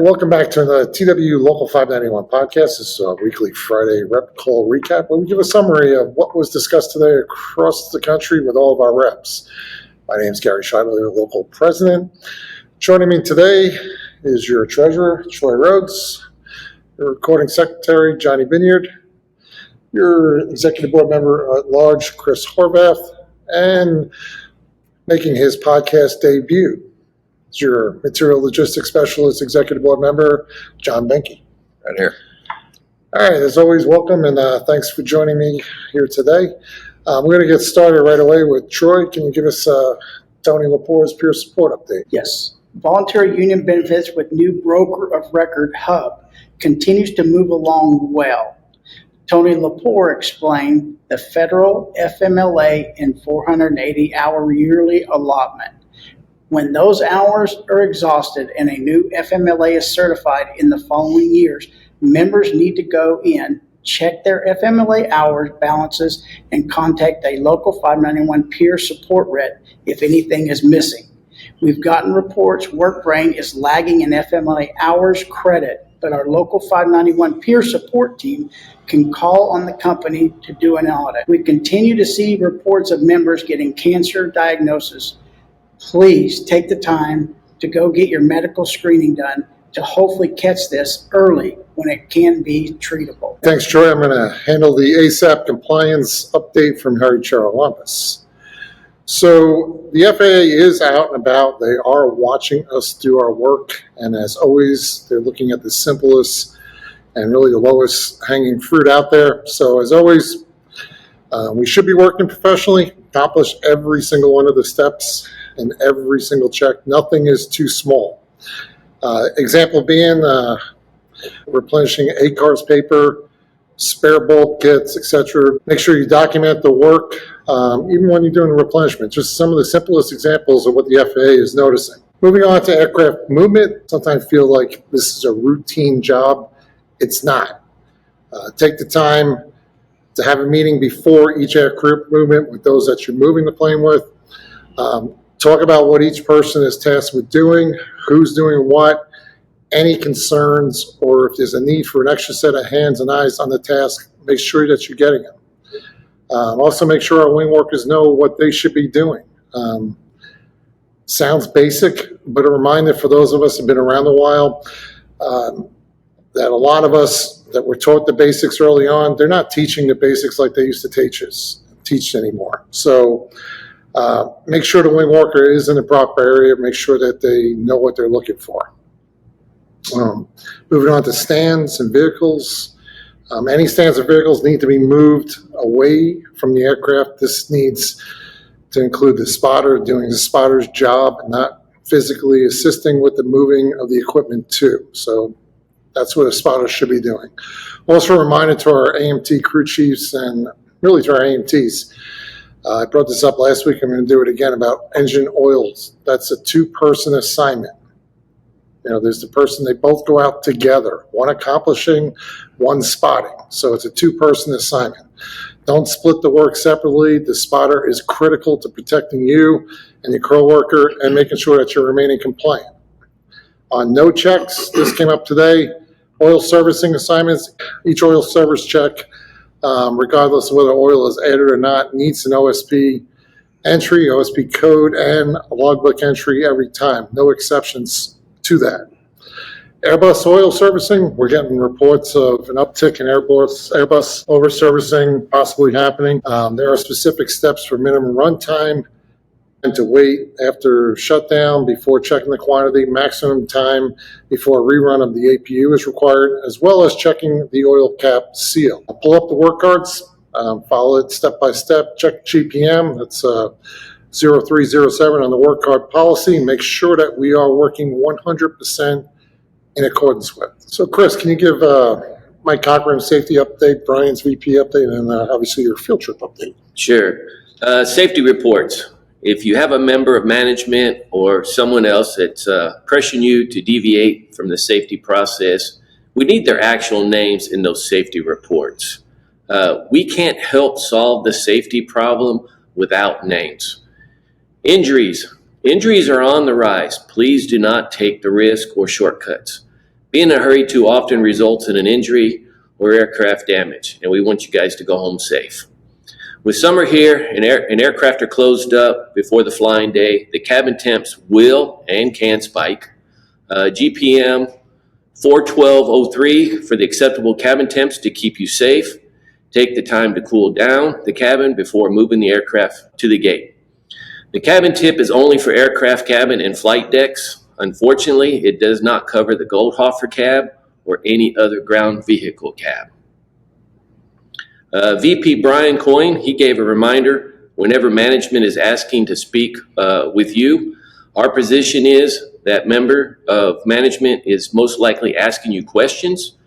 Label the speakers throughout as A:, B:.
A: welcome back to the TW Local 591 podcast. This is a weekly Friday rep call recap where we give a summary of what was discussed today across the country with all of our reps. My name is Gary Scheibler, your local president. Joining me today is your treasurer, Troy Rhodes, your recording secretary, Johnny Binyard, your executive board member at large, Chris Horvath, and making his podcast debut, your material logistics specialist, executive board member, John Benke.
B: Right here.
A: All right, as always, welcome and thanks for joining me here today. We're going to get started right away with Troy. Can you give us Tony Laporte's peer support update?
C: Yes. Voluntary union benefits with new broker of record hub continues to move along well. Tony Laporte explained the federal FMLA and 480-hour yearly allotment. When those hours are exhausted and a new FMLA is certified in the following years, members need to go in, check their FMLA hours balances, and contact a local 591 peer support rep if anything is missing. We've gotten reports WorkBrain is lagging in FMLA hours credit, but our local 591 peer support team can call on the company to do an audit. We continue to see reports of members getting cancer diagnosis. Please take the time to go get your medical screening done to hopefully catch this early when it can be treatable.
A: Thanks, Troy. I'm going to handle the ASAP compliance update from Harry Charalumbus. So the FAA is out and about. They are watching us do our work. And as always, they're looking at the simplest and really the lowest hanging fruit out there. So as always, we should be working professionally, accomplish every single one of the steps and every single check. Nothing is too small. Example being replenishing ACARS paper, spare bulk kits, etc. Make sure you document the work, even when you're doing replenishment. Just some of the simplest examples of what the FAA is noticing. Moving on to aircraft movement. Sometimes feel like this is a routine job. It's not. Take the time to have a meeting before each aircraft movement with those that you're moving the plane with. Talk about what each person is tasked with doing, who's doing what, any concerns, or if there's a need for an extra set of hands and eyes on the task, make sure that you're getting them. Also make sure our wing workers know what they should be doing. Sounds basic, but a reminder for those of us who have been around a while, that a lot of us that were taught the basics early on, they're not teaching the basics like they used to teach anymore. So make sure the wing worker is in the proper area. Make sure that they know what they're looking for. Moving on to stands and vehicles. Any stands or vehicles need to be moved away from the aircraft. This needs to include the spotter doing the spotter's job, not physically assisting with the moving of the equipment too. So that's what a spotter should be doing. Also a reminder to our AMT crew chiefs and really to our AMTs. I brought this up last week. I'm going to do it again about engine oils. That's a two-person assignment. You know, there's the person, they both go out together, one accomplishing, one spotting. So it's a two-person assignment. Don't split the work separately. The spotter is critical to protecting you and your co-worker and making sure that you're remaining compliant. On no checks, this came up today, oil servicing assignments, each oil service check, regardless of whether oil is added or not, needs an OSP entry, OSP code, and a logbook entry every time. No exceptions to that. Airbus oil servicing, we're getting reports of an uptick in Airbus over servicing possibly happening. There are specific steps for minimum run time and to wait after shutdown before checking the quantity, maximum time before a rerun of the APU is required, as well as checking the oil cap seal. I'll pull up the work cards, follow it step by step, check GPM, that's 0307 on the work card policy, make sure that we are working 100% in accordance with. So Chris, can you give Mike Cochran's safety update, Brian's VP update, and obviously your field trip update?
B: Sure. Safety reports. If you have a member of management or someone else that's pressuring you to deviate from the safety process, we need their actual names in those safety reports. We can't help solve the safety problem without names. Injuries. Injuries are on the rise. Please do not take the risk or shortcuts. Being in a hurry too often results in an injury or aircraft damage, and we want you guys to go home safe. With summer here and aircraft are closed up before the flying day, the cabin temps will and can spike. GPM 412.03 for the acceptable cabin temps to keep you safe. Take the time to cool down the cabin before moving the aircraft to the gate. The cabin tip is only for aircraft cabin and flight decks. Unfortunately, it does not cover the Goldhofer cab or any other ground vehicle cab. VP Brian Coyne, he gave a reminder whenever management is asking to speak with you. Our position is that member of management is most likely asking you questions,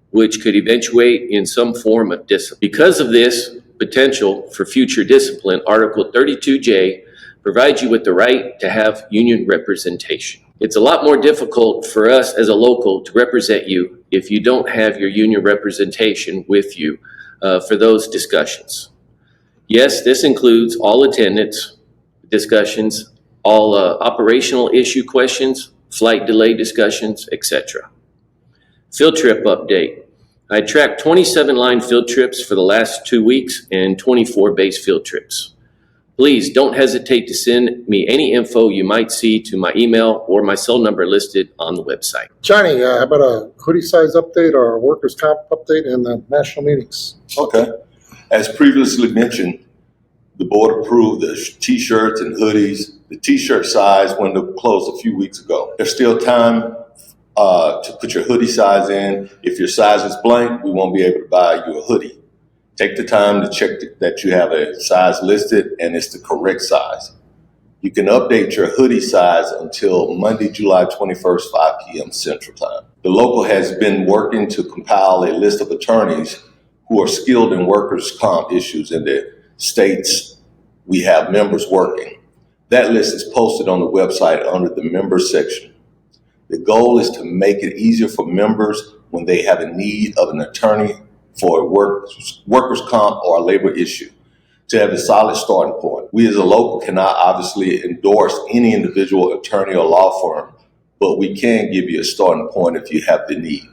B: which could eventuate in some form of discipline. Because of this potential for future discipline, Article 32J provides you with the right to have union representation. It's a lot more difficult for us as a local to represent you if you don't have your union representation with you for those discussions. Yes, this includes all attendance discussions, all operational issue questions, flight delay discussions, etc. Field trip update. I tracked 27 line field trips for the last 2 weeks and 24 base field trips. Please don't hesitate to send me any info you might see to my email or my cell number listed on the website.
A: Johnny, how about a hoodie size update or a workers' comp update in the national meetings?
D: Okay. As previously mentioned, the board approved the t-shirts and hoodies. The t-shirt size window closed a few weeks ago. There's still time to put your hoodie size in. If your size is blank, we won't be able to buy you a hoodie. Take the time to check that you have a size listed and it's the correct size. You can update your hoodie size until Monday, July 21st, 5 p.m. Central Time. The local has been working to compile a list of attorneys who are skilled in workers' comp issues in the states we have members working. That list is posted on the website under the members section. The goal is to make it easier for members when they have a need of an attorney for a workers' comp or a labor issue to have a solid starting point. We as a local cannot obviously endorse any individual attorney or law firm, but we can give you a starting point if you have the need.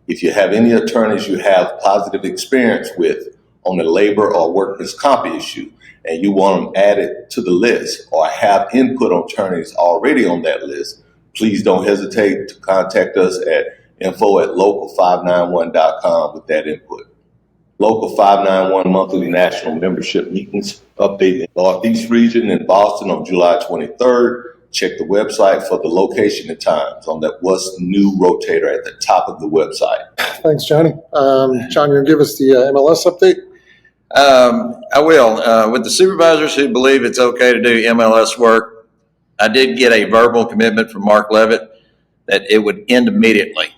D: If you have any attorneys you have positive experience with on a labor or workers' comp issue and you want them added to the list or have input on attorneys already on that list, please don't hesitate to contact us at info@local591.com with that input. Local 591 monthly national membership meetings update in Northeast region in Boston on July 23rd. Check the website for the location and times on that What's New rotator at the top of the website.
A: Thanks, Johnny. John, you're going to give us the MLS update?
E: I will. With the supervisors who believe it's okay to do MLS work, I did get a verbal commitment from Mark Levitt that it would end immediately.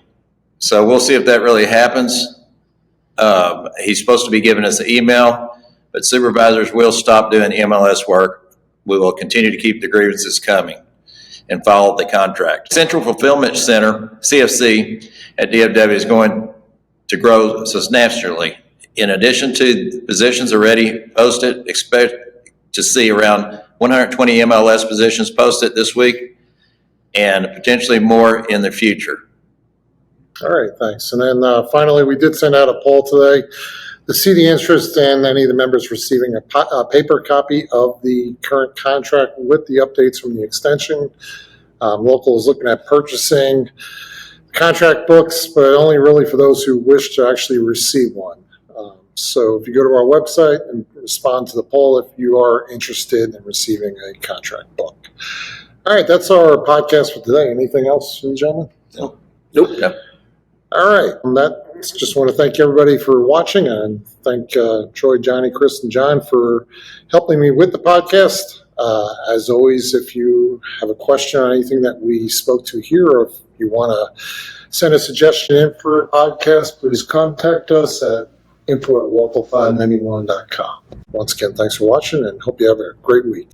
E: So we'll see if that really happens. He's supposed to be giving us an email, but supervisors will stop doing MLS work. We will continue to keep the grievances coming and follow the contract. Central Fulfillment Center, CFC, at DFW is going to grow substantially. In addition to positions already posted, expect to see around 120 MLS positions posted this week and potentially more in the future.
A: All right, thanks. And then finally, we did send out a poll today to see the interest in any of the members receiving a paper copy of the current contract with the updates from the extension. Local is looking at purchasing contract books, but only really for those who wish to actually receive one. So if you go to our website and respond to the poll if you are interested in receiving a contract book. All right, that's our podcast for today. Anything else, gentlemen?
E: Nope.
B: Nope.
A: All right. Just want to thank everybody for watching and thank Troy, Johnny, Chris, and John for helping me with the podcast. As always, if you have a question on anything that we spoke to here, or if you want to send a suggestion in for a podcast, please contact us at info@local591.com. Once again, thanks for watching and hope you have a great week.